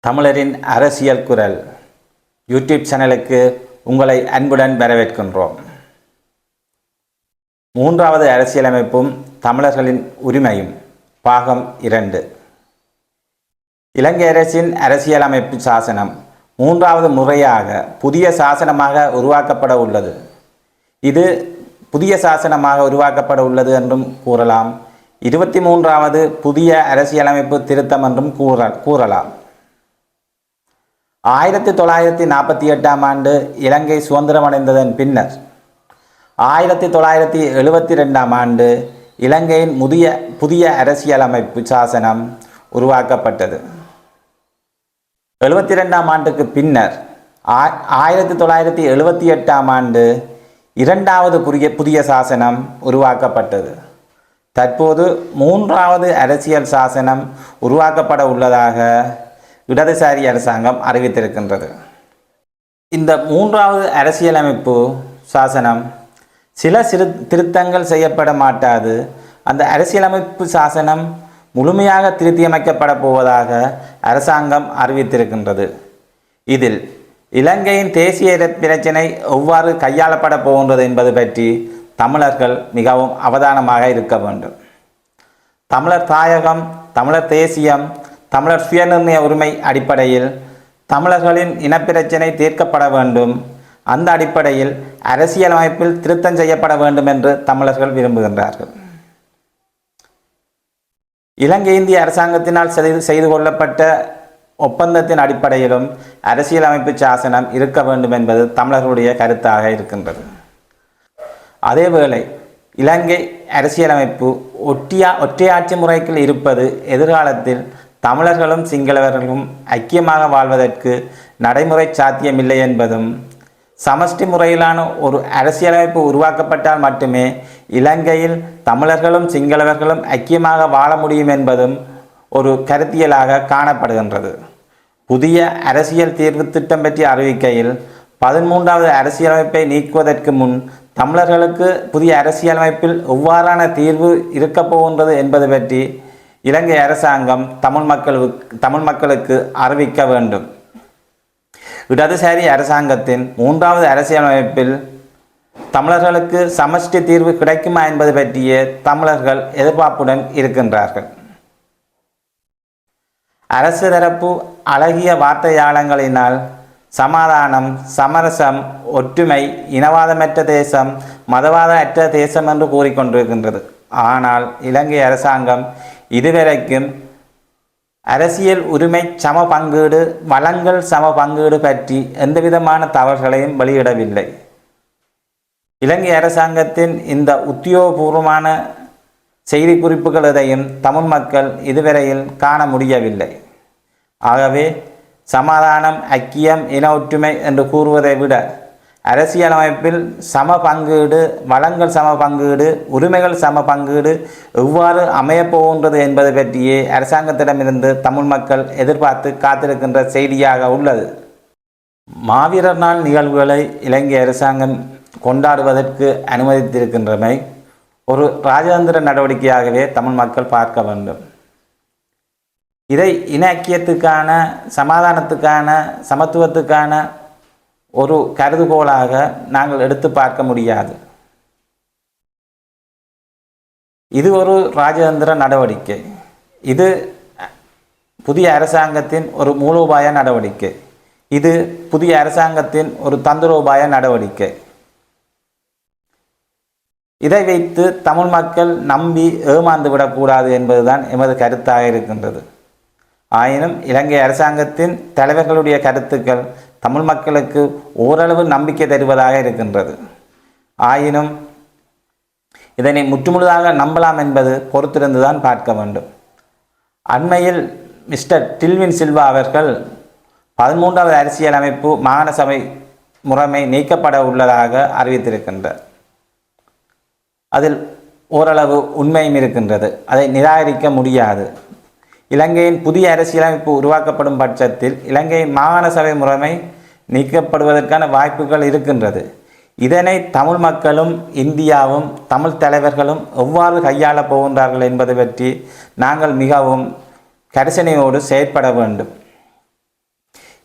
தமிழரின் அரசியல் குரல் யூடியூப் சேனலுக்கு உங்களை அன்புடன் வரவேற்கின்றோம். மூன்றாவது அரசியலமைப்பும் தமிழர்களின் உரிமையும் பாகம் 2. இலங்கை அரசின் அரசியலமைப்பு சாசனம் மூன்றாவது முறையாக புதிய சாசனமாக உருவாக்கப்பட உள்ளது. இது புதிய சாசனமாக உருவாக்கப்பட உள்ளது என்றும் கூறலாம். 23வது புதிய அரசியலமைப்பு திருத்தம் என்றும் கூறலாம். 1948ஆம் ஆண்டு இலங்கை சுதந்திரமடைந்ததன் பின்னர் 1972ஆம் ஆண்டு இலங்கையின் புதிய அரசியலமைப்பு சாசனம் உருவாக்கப்பட்டது. 72ஆம் ஆண்டுக்கு பின்னர் 1978ஆம் ஆண்டு இரண்டாவது புதிய சாசனம் உருவாக்கப்பட்டது. தற்போது மூன்றாவது அரசியல் சாசனம் உருவாக்கப்பட உள்ளதாக இடதுசாரி அரசாங்கம் அறிவித்திருக்கின்றது. இந்த மூன்றாவது அரசியலமைப்பு சாசனம் சில திருத்தங்கள் செய்யப்பட மாட்டாது. அந்த அரசியலமைப்பு சாசனம் முழுமையாக திருத்தியமைக்கப்பட போவதாக அரசாங்கம் அறிவித்திருக்கின்றது. இதில் இலங்கையின் தேசிய பிரச்சினை எவ்வாறு கையாளப்பட போகின்றது என்பது பற்றி தமிழர்கள் மிகவும் அவதானமாக இருக்க வேண்டும். தமிழர் தாயகம், தமிழர் தேசியம், தமிழர் சுயநிர்ணய உரிமை அடிப்படையில் தமிழர்களின் இனப்பிரச்சினை தீர்க்கப்பட வேண்டும். அந்த அடிப்படையில் அரசியலமைப்பில் திருத்தம் செய்யப்பட வேண்டும் என்று தமிழர்கள் விரும்புகின்றார்கள். இலங்கை இந்திய அரசாங்கத்தினால் செய்து கொள்ளப்பட்ட ஒப்பந்தத்தின் அடிப்படையிலும் அரசியலமைப்பு சாசனம் இருக்க வேண்டும் என்பது தமிழர்களுடைய கருத்தாக இருக்கின்றது. அதேவேளை இலங்கை அரசியலமைப்பு ஒற்றையாட்சி முறைக்குள் இருப்பது எதிர்காலத்தில் தமிழர்களும் சிங்களவர்களும் ஐக்கியமாக வாழ்வதற்கு நடைமுறை சாத்தியமில்லை என்பதும், சமஷ்டி முறையிலான ஒரு அரசியலமைப்பு உருவாக்கப்பட்டால் மட்டுமே இலங்கையில் தமிழர்களும் சிங்களவர்களும் ஐக்கியமாக வாழ முடியும் என்பதும் ஒரு கருத்தியலாக காணப்படுகின்றது. புதிய அரசியல் தீர்வு திட்டம் பற்றி அறிவிக்கையில் 13வது அரசியலமைப்பை நீக்குவதற்கு முன் தமிழர்களுக்கு புதிய அரசியலமைப்பில் எவ்வாறான தீர்வு இருக்கப் போகின்றது என்பது பற்றி இலங்கை அரசாங்கம் தமிழ் மக்களுக்கு அறிவிக்க வேண்டும். இடதுசாரி அரசாங்கத்தின் மூன்றாவது அரசியலமைப்பில் தமிழர்களுக்கு சமஷ்டி தீர்வு கிடைக்குமா என்பது பற்றிய தமிழர்கள் எதிர்பார்ப்புடன் இருக்கின்றார்கள். அரசு தரப்பு அழகிய வார்த்தையாளங்களினால் சமாதானம், சமரசம், ஒற்றுமை, இனவாதமற்ற தேசம், மதவாத அற்ற தேசம் என்று கூறிக்கொண்டிருக்கின்றது. ஆனால் இலங்கை அரசாங்கம் இதுவரைக்கும் அரசியல் உரிமை சம பங்கீடு, வளங்கள் சம பங்கீடு பற்றி எந்தவிதமான தவறுகளையும் வெளியிடவில்லை. இலங்கை அரசாங்கத்தின் இந்த உத்தியோகபூர்வமான செய்தி குறிப்புகள் எதையும் தமிழ் மக்கள் இதுவரையில் காண முடியவில்லை. ஆகவே சமாதானம், ஐக்கியம், இன ஒற்றுமை என்று கூறுவதை விட அரசியலமைப்பில் சம பங்கீடு, வளங்கள் சம பங்கீடு, உரிமைகள் சம பங்கீடு எவ்வாறு அமையப்போகின்றது என்பது பற்றியே அரசாங்கத்திடமிருந்து தமிழ் மக்கள் எதிர்பார்த்து காத்திருக்கின்ற செய்தியாக உள்ளது. மாவீரர் நாள் நிகழ்வுகளை இலங்கை அரசாங்கம் கொண்டாடுவதற்கு அனுமதித்திருக்கின்றமை ஒரு இராஜதந்திர நடவடிக்கையாகவே தமிழ் மக்கள் பார்க்க வேண்டும். இதை இன ஐக்கியத்துக்கான, சமாதானத்துக்கான, சமத்துவத்துக்கான ஒரு கருதுகோளாக நாங்கள் எடுத்து பார்க்க முடியாது. இது ஒரு இராஜதந்திர நடவடிக்கை. இது புதிய அரசாங்கத்தின் ஒரு மூலோபாய நடவடிக்கை. இது புதிய அரசாங்கத்தின் ஒரு தந்திரோபாய நடவடிக்கை. இதை வைத்து தமிழ் மக்கள் நம்பி ஏமாந்து விடக்கூடாது என்பதுதான் எமது கருத்தாக இருக்கின்றது. ஆயினும் இலங்கை அரசாங்கத்தின் தலைவர்களுடைய கருத்துக்கள் தமிழ் மக்களுக்கு ஓரளவு நம்பிக்கை தருவதாக இருக்கின்றது. ஆயினும் இதனை முற்றுமுழுதாக நம்பலாம் என்பது பொறுத்திருந்துதான் பார்க்க வேண்டும். அண்மையில் மிஸ்டர் டில்வின் சில்வா அவர்கள் 13வது அரசியலமைப்பு மாகாண சபை முறைமை நீக்கப்பட உள்ளதாக அறிவித்திருக்கின்றார். அதில் ஓரளவு உண்மையும் இருக்கின்றது. அதை நிராகரிக்க முடியாது. இலங்கையின் புதிய அரசியலமைப்பு உருவாக்கப்படும் பட்சத்தில் இலங்கையின் மாகாண சபை முறைமை நீக்கப்படுவதற்கான வாய்ப்புகள் இருக்கின்றது. இதனை தமிழ் மக்களும் இந்தியாவும் தமிழ் தலைவர்களும் எவ்வாறு கையாளப் போகின்றார்கள் என்பது பற்றி நாங்கள் மிகவும் கரிசனையோடு செயற்பட வேண்டும்.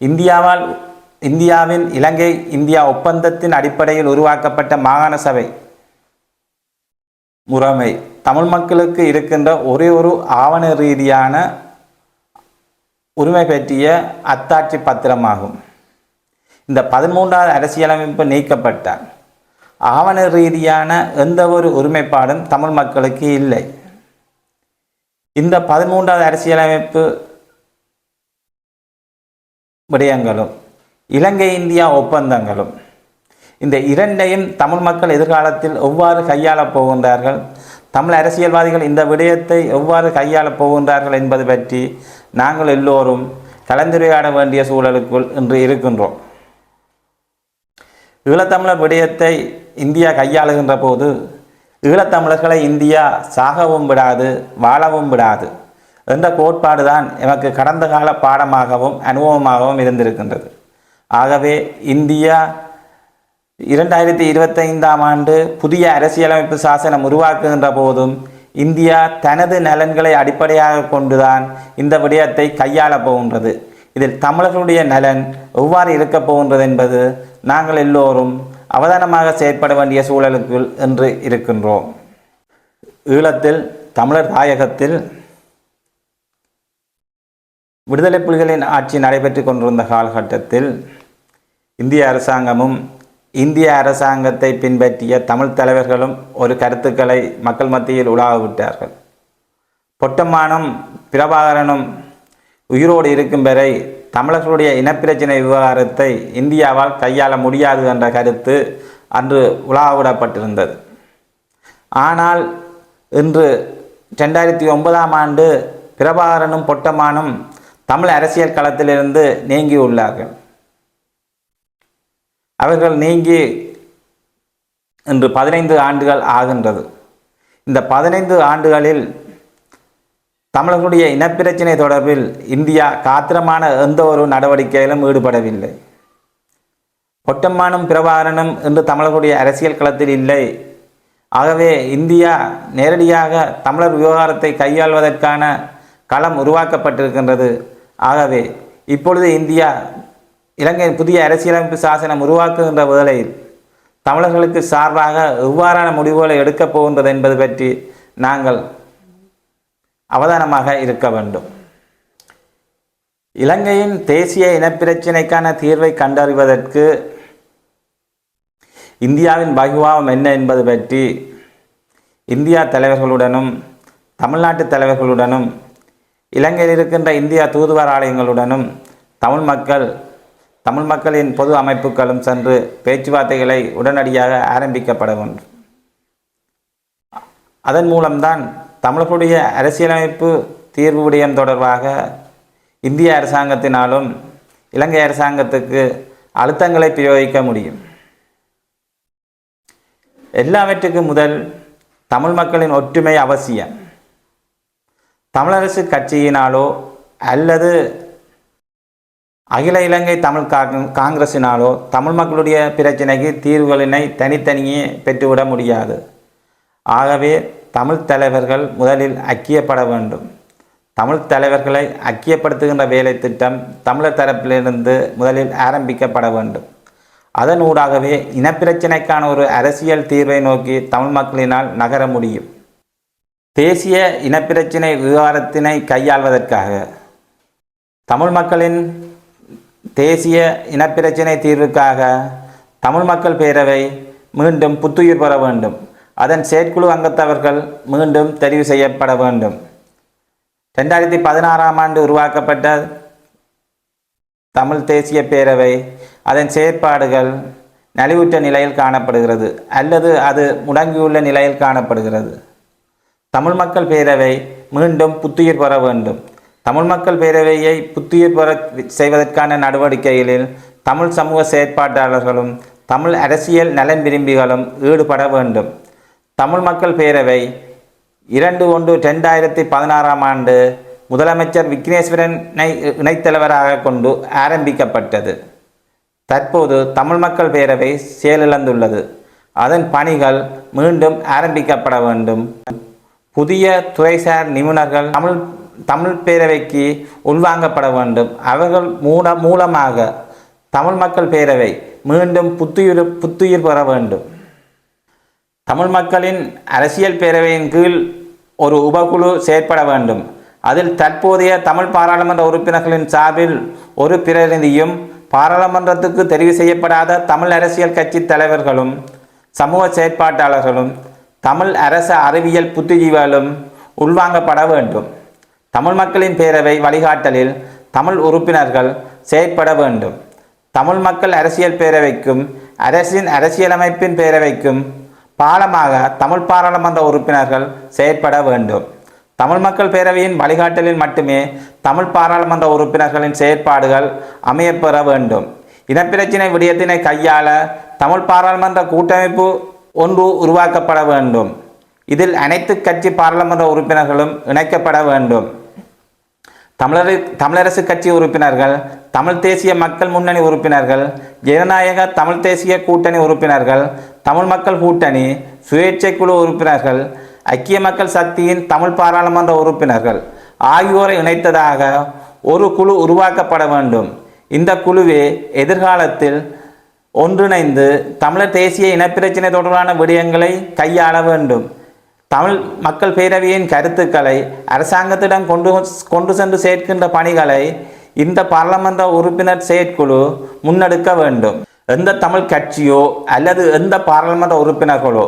இந்தியாவின் இலங்கை இந்தியா ஒப்பந்தத்தின் அடிப்படையில் உருவாக்கப்பட்ட மாகாண சபை முறைமை தமிழ் மக்களுக்கு இருக்கின்ற ஒரே ஒரு ஆவண ரீதியான உரிமை பற்றிய அத்தாட்சி பத்திரமாகும். இந்த 13வது அரசியலமைப்பு நீக்கப்பட்டால் ஆவண ரீதியான எந்த ஒரு உரிமைப்பாடும் தமிழ் மக்களுக்கு இல்லை. இந்த 13வது அரசியலமைப்பு விடயங்களும் இலங்கை இந்தியா ஒப்பந்தங்களும் இந்த இரண்டையும் தமிழ் மக்கள் எதிர்காலத்தில் எவ்வாறு கையாளப் போகின்றார்கள், தமிழ் அரசியல்வாதிகள் இந்த விடயத்தை எவ்வாறு கையாளப் போகின்றார்கள் என்பது பற்றி நாங்கள் எல்லோரும் கலந்துரையாட வேண்டிய சூழலுக்குள் இன்று இருக்கின்றோம். ஈழத்தமிழர் விடயத்தை இந்தியா கையாளுகின்ற போது ஈழத்தமிழர்களை இந்தியா சாகவும் விடாது, வாழவும் விடாது என்ற கோட்பாடு தான் எமக்கு கடந்த கால பாடமாகவும் அனுபவமாகவும் இருந்திருக்கின்றது. ஆகவே இந்தியா 2025ஆம் ஆண்டு புதிய அரசியலமைப்பு சாசனம் உருவாக்குகின்ற போதும் இந்தியா தனது நலன்களை அடிப்படையாக கொண்டுதான் இந்த விடயத்தை கையாளப் போகின்றது. இதில் தமிழர்களுடைய நலன் எவ்வாறு இருக்கப் போகின்றது என்பது நாங்கள் எல்லோரும் அவதானமாக செயற்பட வேண்டிய சூழலுக்குள் என்று இருக்கின்றோம். ஈழத்தில் தமிழர் தாயகத்தில் விடுதலை புலிகளின் ஆட்சி நடைபெற்று கொண்டிருந்த காலகட்டத்தில் இந்திய அரசாங்கமும் இந்திய அரசாங்கத்தை பின்பற்றிய தமிழ் தலைவர்களும் ஒரு கருத்துக்களை மக்கள் மத்தியில் உலாவ விட்டார்கள். பொட்டம்மானும் பிரபாகரனும் உயிரோடு இருக்கும் வரை தமிழர்களுடைய இனப்பிரச்சினை விவகாரத்தை இந்தியாவால் கையாள முடியாது என்ற கருத்து அன்று உலாவிடப்பட்டிருந்தது. ஆனால் இன்று 2009ஆம் ஆண்டு பிரபாகரனும் பொட்டம்மானும் தமிழ் அரசியல் களத்திலிருந்து நீங்கியுள்ளார்கள். அவர்கள் நீங்கி இன்று 15 ஆண்டுகள் ஆகின்றது. இந்த 15 ஆண்டுகளில் தமிழர்களுடைய இனப்பிரச்சினை தொடர்பில் இந்தியா காத்திரமான எந்த ஒரு நடவடிக்கையிலும் ஈடுபடவில்லை. பொட்டம்மானும் பிரபாகரனும் இன்று தமிழர்களுடைய அரசியல் களத்தில் இல்லை. ஆகவே இந்தியா நேரடியாக தமிழர் விவகாரத்தை கையாள்வதற்கான களம் உருவாக்கப்பட்டிருக்கின்றது. ஆகவே இப்பொழுது இந்தியா இலங்கையின் புதிய அரசியலமைப்பு சாசனம் உருவாக்குகின்ற வேளையில் தமிழர்களுக்கு சார்பாக எவ்வாறான முடிவுகளை எடுக்கப் போகின்றது என்பது பற்றி நாங்கள் அவதானமாக இருக்க வேண்டும். இலங்கையின் தேசிய இனப்பிரச்சினைக்கான தீர்வை கண்டறிவதற்கு இந்தியாவின் பகுபாவம் என்ன என்பது பற்றி இந்தியா தலைவர்களுடனும் தமிழ்நாட்டு தலைவர்களுடனும் இலங்கையில் இருக்கின்ற இந்தியா தூதுவர் ஆலயங்களுடனும் தமிழ் மக்களின் பொது அமைப்புகளும் சென்று பேச்சுவார்த்தைகளை உடனடியாக ஆரம்பிக்கப்பட வேண்டும். அதன் மூலம்தான் தமிழர்களுடைய அரசியலமைப்பு தீர்வு விடயம் தொடர்பாக இந்திய அரசாங்கத்தினாலும் இலங்கை அரசாங்கத்துக்கு அழுத்தங்களை பிரயோகிக்க முடியும். எல்லாவற்றுக்கும் முதல் தமிழ் மக்களின் ஒற்றுமை அவசியம். தமிழரசு கட்சியினாலோ அல்லது அகில இலங்கை தமிழ் காங்கிரசினாலோ தமிழ் மக்களுடைய பிரச்சினைக்கு தீர்வுகளினை தனித்தனியே பெற்றுவிட முடியாது. ஆகவே தமிழ் தலைவர்கள் முதலில் ஐக்கியப்பட வேண்டும். தமிழ் தலைவர்களை ஐக்கியப்படுத்துகின்ற வேலை திட்டம் தமிழர் தரப்பிலிருந்து முதலில் ஆரம்பிக்கப்பட வேண்டும். அதன் ஊடாகவே இனப்பிரச்சினைக்கான ஒரு அரசியல் தீர்வை நோக்கி தமிழ் மக்களினால் நகர முடியும். தேசிய இனப்பிரச்சினை விவகாரத்தினை கையாள்வதற்காக தமிழ் மக்களின் தேசிய இனப்பிரச்சினை தீர்வுக்காக தமிழ் மக்கள் பேரவை மீண்டும் புத்துயிர் பெற வேண்டும். அதன் செயற்குழு அங்கத்தவர்கள் மீண்டும் தெரிவு செய்யப்பட வேண்டும். 2016ஆம் ஆண்டு உருவாக்கப்பட்ட தமிழ் தேசிய பேரவை அதன் செயற்பாடுகள் நலிவுற்ற நிலையில் காணப்படுகிறது அல்லது அது முடங்கியுள்ள நிலையில் காணப்படுகிறது. தமிழ் மக்கள் பேரவை மீண்டும் புத்துயிர் பெற வேண்டும். தமிழ் மக்கள் பேரவையை புத்துயிர் பெற செய்வதற்கான நடவடிக்கைகளில் தமிழ் சமூக செயற்பாட்டாளர்களும் தமிழ் அரசியல் நலன் விரும்பிகளும் ஈடுபட வேண்டும். தமிழ் மக்கள் பேரவை 2/1/2016ஆம் ஆண்டு முதலமைச்சர் விக்னேஸ்வரனை இணைத்தலைவராக கொண்டு ஆரம்பிக்கப்பட்டது. தற்போது தமிழ் மக்கள் பேரவை செயலிழந்துள்ளது. அதன் பணிகள் மீண்டும் ஆரம்பிக்கப்பட வேண்டும். புதிய துறைசார் நிபுணர்கள் தமிழ் தமிழ் பேரவைக்கு உள்வாங்கப்பட வேண்டும். அவர்கள் மூலமாக தமிழ் மக்கள் பேரவை மீண்டும் புத்துயிர் பெற வேண்டும். தமிழ் மக்களின் அரசியல் பேரவையின் கீழ் ஒரு உபகுழு செயற்பட வேண்டும். அதில் தற்போதைய தமிழ் பாராளுமன்ற உறுப்பினர்களின் சார்பில் ஒரு பிரதிநிதியும், பாராளுமன்றத்துக்கு தெரிவு செய்யப்படாத தமிழ் அரசியல் கட்சி தலைவர்களும், சமூக செயற்பாட்டாளர்களும், தமிழ் அரச அறிவியல் புத்திஜீவிகளும் உள்வாங்கப்பட வேண்டும். தமிழ் மக்களின் பேரவை வழிகாட்டலில் தமிழ் உறுப்பினர்கள் செயற்பட வேண்டும். தமிழ் மக்கள் அரசியல் பேரவைக்கும் அரசியலமைப்பின் பேரவைக்கும் பாலமாக தமிழ் பாராளுமன்ற உறுப்பினர்கள் செயற்பட வேண்டும். தமிழ் மக்கள் பேரவையின் வழிகாட்டலில் மட்டுமே தமிழ் பாராளுமன்ற உறுப்பினர்களின் செயற்பாடுகள் அமையப்பெற வேண்டும். இனப்பிரச்சினை விடயத்தினை கையாள தமிழ் பாராளுமன்ற கூட்டமைப்பு ஒன்று உருவாக்கப்பட வேண்டும். இதில் அனைத்து கட்சி பாராளுமன்ற உறுப்பினர்களும் இணைக்கப்பட வேண்டும். தமிழரசு கட்சி உறுப்பினர்கள், தமிழ் தேசிய மக்கள் முன்னணி உறுப்பினர்கள், ஜனநாயக தமிழ் தேசிய கூட்டணி உறுப்பினர்கள், தமிழ் மக்கள் கூட்டணி, சுயேட்சை குழு உறுப்பினர்கள், ஐக்கிய மக்கள் சக்தியின் தமிழ் பாராளுமன்ற உறுப்பினர்கள் ஆகியோரை இணைத்ததாக ஒரு குழு உருவாக்கப்பட வேண்டும். இந்த குழுவே எதிர்காலத்தில் ஒன்றிணைந்து தமிழர் தேசிய இனப்பிரச்சினை தொடர்பான விடயங்களை கையாள வேண்டும். தமிழ் மக்கள் பேரவையின் கருத்துக்களை அரசாங்கத்திடம் கொண்டு சென்று சேர்க்கின்ற பணிகளை இந்த பாராளுமன்ற உறுப்பினர் செயற்குழு முன்னெடுக்க வேண்டும். எந்த தமிழ் கட்சியோ அல்லது எந்த பாராளுமன்ற உறுப்பினர்களோ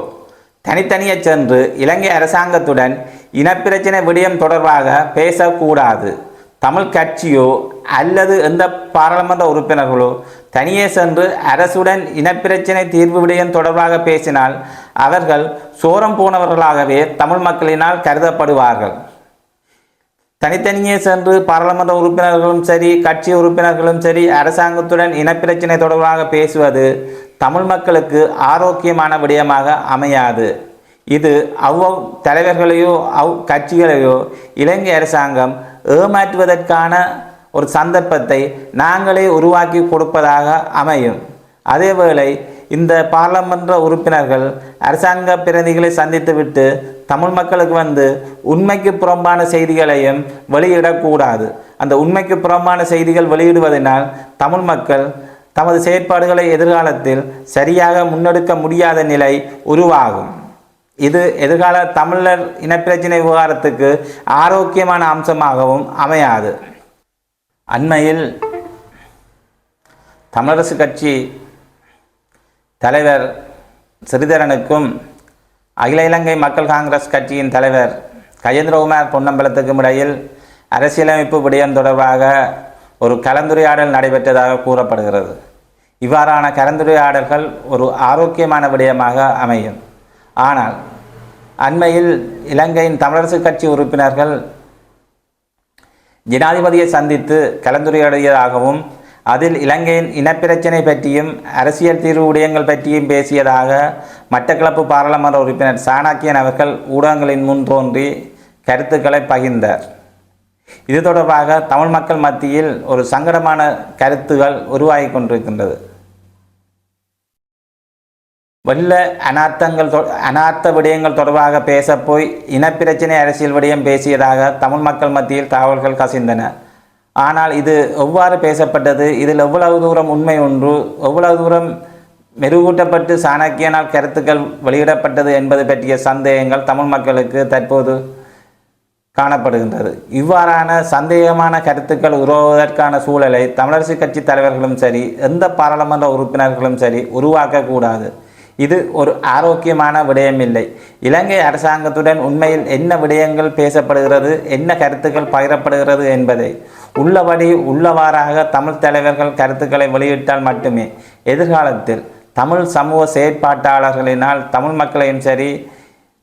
தனித்தனியே சென்று இலங்கை அரசாங்கத்துடன் இனப்பிரச்சினை விடயம் தொடர்பாக பேசக்கூடாது. தமிழ் கட்சியோ அல்லது எந்த பாராளுமன்ற உறுப்பினர்களோ தனியே சென்று அரசுடன் இனப்பிரச்சினை தீர்வு விடயம் தொடர்பாக பேசினால் அவர்கள் சோரம் போனவர்களாகவே தமிழ் மக்களினால் கருதப்படுவார்கள். தனித்தனியே சென்று பாராளுமன்ற உறுப்பினர்களும் சரி, கட்சி உறுப்பினர்களும் சரி, அரசாங்கத்துடன் இனப்பிரச்சினை தொடர்பாக பேசுவது தமிழ் மக்களுக்கு ஆரோக்கியமான விடயமாக அமையாது. இது தலைவர்களையோ கட்சிகளையோ இலங்கை அரசாங்கம் ஏமாற்றுவதற்கான ஒரு சந்தர்ப்பத்தை நாங்களே உருவாக்கி கொடுப்பதாக அமையும். அதேவேளை இந்த பாராளுமன்ற உறுப்பினர்கள் அரசாங்க பிரதிநிதிகளை சந்தித்துவிட்டு தமிழ் மக்களுக்கு வந்து உண்மைக்கு புறம்பான செய்திகளையும் வெளியிடக்கூடாது. அந்த உண்மைக்கு புறம்பான செய்திகள் வெளியிடுவதனால் தமிழ் மக்கள் தமது செயற்பாடுகளை எதிர்காலத்தில் சரியாக முன்னெடுக்க முடியாத நிலை உருவாகும். இது எதிர்கால தமிழர் இனப்பிரச்சினை விவகாரத்துக்கு ஆரோக்கியமான அம்சமாகவும் அமையாது. அண்மையில் தமிழரசு கட்சி தலைவர் ஸ்ரீதரனுக்கும் அகில இலங்கை மக்கள் காங்கிரஸ் கட்சியின் தலைவர் கஜேந்திரகுமார் பொன்னம்பலத்துக்கும் இடையில் அரசியலமைப்பு விடயம் தொடர்பாக ஒரு கலந்துரையாடல் நடைபெற்றதாக கூறப்படுகிறது. இவ்வாறான கலந்துரையாடல்கள் ஒரு ஆரோக்கியமான விடயமாக அமையும். ஆனால் அண்மையில் இலங்கையின் தமிழரசு கட்சி உறுப்பினர்கள் ஜனாதிபதியை சந்தித்து கலந்துரையாடியதாகவும் அதில் இலங்கையின் இனப்பிரச்சினை பற்றியும் அரசியல் தீர்வு விடயங்கள் பற்றியும் பேசியதாக மட்டக்களப்பு பாராளுமன்ற உறுப்பினர் சாணக்கியன் அவர்கள் ஊடகங்களின் முன் தோன்றி கருத்துக்களை பகிர்ந்தார். இது தொடர்பாக தமிழ் மக்கள் மத்தியில் ஒரு சங்கடமான கருத்துகள் உருவாகி கொண்டிருக்கின்றது. வெள்ள அனார்த்த விடயங்கள் தொடர்பாக பேசப்போய் இனப்பிரச்சினை அரசியல் விடயம் பேசியதாக தமிழ் மக்கள் மத்தியில் தகவல்கள் கசிந்தன. ஆனால் இது எவ்வாறு பேசப்பட்டது, இதில் எவ்வளவு தூரம் உண்மை ஒன்று, எவ்வளவு தூரம் மெருகூட்டப்பட்டு சாணக்கியனால் கருத்துக்கள் வெளியிடப்பட்டது என்பது பற்றிய சந்தேகங்கள் தமிழ் மக்களுக்கு தற்போது காணப்படுகின்றது. இவ்வாறான சந்தேகமான கருத்துக்கள் உருவாவதற்கான சூழலை தமிழரசு கட்சி தலைவர்களும் சரி, எந்த பாராளுமன்ற உறுப்பினர்களும் சரி உருவாக்கக்கூடாது. இது ஒரு ஆரோக்கியமான விடயமில்லை. இலங்கை அரசாங்கத்துடன் உண்மையில் என்ன விடயங்கள் பேசப்படுகிறது, என்ன கருத்துக்கள் பகிரப்படுகிறது என்பதை உள்ளபடி உள்ளவாறாக தமிழ் தலைவர்கள் கருத்துக்களை வெளியிட்டால் மட்டுமே எதிர்காலத்தில் தமிழ் சமூக செயற்பாட்டாளர்களினால் தமிழ் மக்களையும் சரி,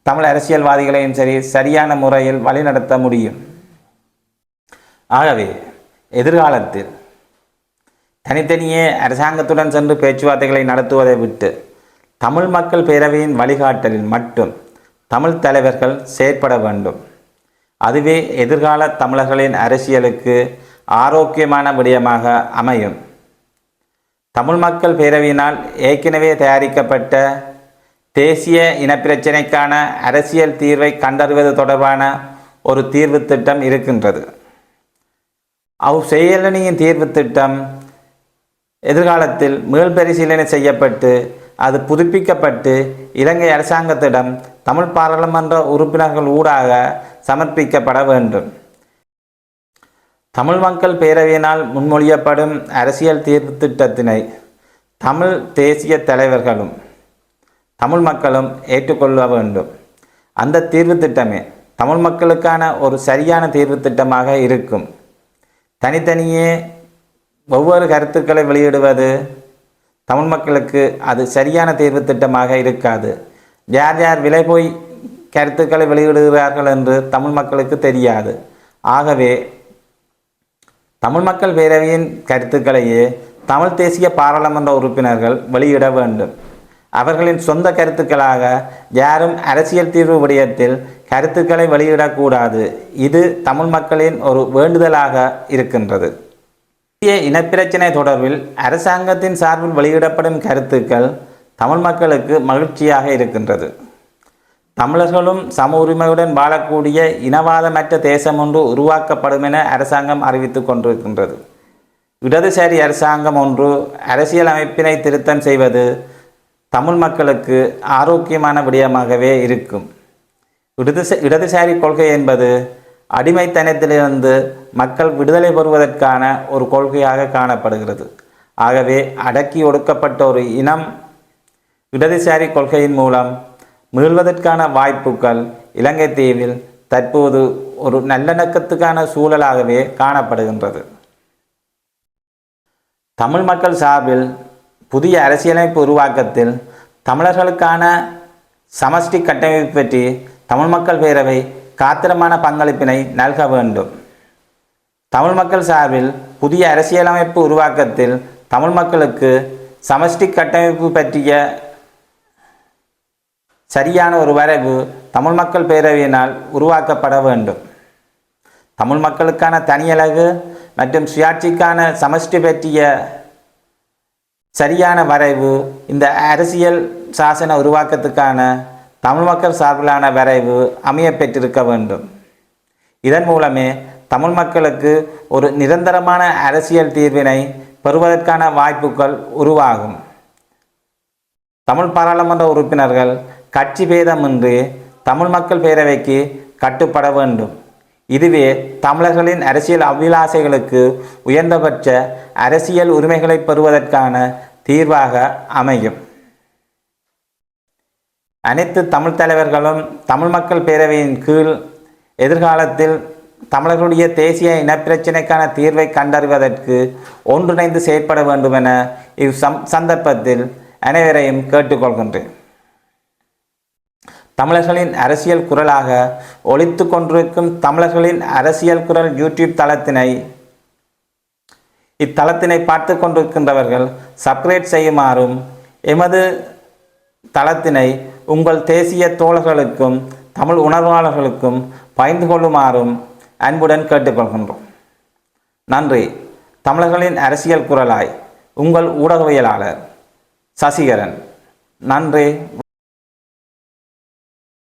தமிழ் அரசியல்வாதிகளையும் சரி சரியான முறையில் வழிநடத்த முடியும். ஆகவே எதிர்காலத்தில் தனித்தனியே அரசாங்கத்துடன் சென்று பேச்சுவார்த்தைகளை நடத்துவதை விட்டு தமிழ் மக்கள் பேரவையின் வழிகாட்டலில் மட்டும் தமிழ் தலைவர்கள் செயற்பட வேண்டும். அதுவே எதிர்கால தமிழர்களின் அரசியலுக்கு ஆரோக்கியமான விடயமாக அமையும். தமிழ் மக்கள் பேரவையினால் ஏற்கனவே தயாரிக்கப்பட்ட தேசிய இனப்பிரச்சினைக்கான அரசியல் தீர்வை கண்டறிவது தொடர்பான ஒரு தீர்வு திட்டம் இருக்கின்றது. செயலணியின் தீர்வு திட்டம் எதிர்காலத்தில் மீள்பரிசீலனை செய்யப்பட்டு அது புதுப்பிக்கப்பட்டு இலங்கை அரசாங்கத்திடம் தமிழ் பாராளுமன்ற உறுப்பினர்கள் ஊடாக சமர்ப்பிக்கப்பட வேண்டும். தமிழ் மக்கள் பேரவையினால் முன்மொழியப்படும் அரசியல் தீர்வு திட்டத்தினை தமிழ் தேசிய தலைவர்களும் தமிழ் மக்களும் ஏற்றுக்கொள்ள வேண்டும். அந்த தீர்வு திட்டமே தமிழ் மக்களுக்கான ஒரு சரியான தீர்வு திட்டமாக இருக்கும். தனித்தனியே ஒவ்வொரு கருத்துக்களை வெளியிடுவது தமிழ் மக்களுக்கு அது சரியான தீர்வு திட்டமாக இருக்காது. யார் யார் விலை போய் கருத்துக்களை வெளியிடுகிறார்கள் என்று தமிழ் மக்களுக்கு தெரியாது. ஆகவே தமிழ் மக்கள் பேரவையின் கருத்துக்களையே தமிழ் தேசிய பாராளுமன்ற உறுப்பினர்கள் வெளியிட வேண்டும். அவர்களின் சொந்த கருத்துக்களாக யாரும் அரசியல் தீர்வு விடயத்தில் கருத்துக்களை வெளியிடக்கூடாது. இது தமிழ் மக்களின் ஒரு வேண்டுதலாக இருக்கின்றது. இந்திய இனப்பிரச்சினை தொடர்பில் அரசாங்கத்தின் சார்பில் வெளியிடப்படும் கருத்துக்கள் தமிழ் மக்களுக்கு மகிழ்ச்சியாக இருக்கின்றது. தமிழர்களும் சம உரிமையுடன் வாழக்கூடிய இனவாதமற்ற தேசம் ஒன்று உருவாக்கப்படும் என அரசாங்கம் அறிவித்து கொண்டிருக்கின்றது. இடதுசாரி அரசாங்கம் ஒன்று அரசியல் அமைப்பினை திருத்தம் செய்வது தமிழ் மக்களுக்கு ஆரோக்கியமான விடயமாகவே இருக்கும். இடதுசாரி கொள்கை என்பது அடிமைத்தனத்திலிருந்து மக்கள் விடுதலை பெறுவதற்கான ஒரு கொள்கையாக காணப்படுகிறது. ஆகவே அடக்கி ஒடுக்கப்பட்ட ஒரு இனம் இடதுசாரி கொள்கையின் மூலம் மீள்வதற்கான வாய்ப்புகள் இலங்கை தீவில் தற்போது ஒரு நல்லிணக்கத்துக்கான சூழலாகவே காணப்படுகின்றது. தமிழ் மக்கள் சார்பில் புதிய அரசியலமைப்பு உருவாக்கத்தில் தமிழர்களுக்கான சமஷ்டி கட்டமைப்பு பற்றி தமிழ் மக்கள் பேரவை காத்திரமான பங்களிப்பினை நல்க வேண்டும். தமிழ் மக்கள் சார்பில் புதிய அரசியலமைப்பு உருவாக்கத்தில் தமிழ் மக்களுக்கு சமஷ்டி கட்டமைப்பு பற்றிய சரியான ஒரு வரைவு தமிழ் மக்கள் பேரவையினால் உருவாக்கப்பட வேண்டும். தமிழ் மக்களுக்கான தனியலகு மற்றும் சுயாட்சிக்கான சமஷ்டி பற்றிய சரியான வரைவு இந்த அரசியல் சாசன உருவாக்கத்துக்கான தமிழ் மக்கள் சார்பிலான வரைவு அமைய பெற்றிருக்க வேண்டும். இதன் மூலமே தமிழ் மக்களுக்கு ஒரு நிரந்தரமான அரசியல் தீர்வினை பெறுவதற்கான வாய்ப்புகள் உருவாகும். தமிழ் பாராளுமன்ற உறுப்பினர்கள் கட்சி பேதமின்றி தமிழ் மக்கள் பேரவைக்கு கட்டுப்பட வேண்டும். இதுவே தமிழர்களின் அரசியல் அபிலாசைகளுக்கு உயர்ந்தபட்ச அரசியல் உரிமைகளை பெறுவதற்கான தீர்வாக அமையும். அனைத்து தமிழ் தலைவர்களும் தமிழ் மக்கள் பேரவையின் கீழ் எதிர்காலத்தில் தமிழர்களுடைய தேசிய இனப்பிரச்சினைக்கான தீர்வை கண்டறிவதற்கு ஒன்றிணைந்து செயற்பட வேண்டும் என சந்தர்ப்பத்தில் அனைவரையும் கேட்டுக்கொள்கின்றேன். தமிழர்களின் அரசியல் குரலாக ஒலித்து கொண்டிருக்கும் தமிழர்களின் அரசியல் குரல் யூடியூப் இத்தளத்தினை பார்த்து கொண்டிருக்கின்றவர்கள் சப்ஸ்கிரைப் செய்யுமாறும் எமது தளத்தினை உங்கள் தேசிய தோழர்களுக்கும் தமிழ் உணர்வாளர்களுக்கும் பகிர்ந்து கொள்ளுமாறும் அன்புடன் கேட்டுக்கொள்கின்றோம். நன்றி. தமிழர்களின் அரசியல் குரலாய் உங்கள் ஊடகவியலாளர் சசிகரன். நன்றி.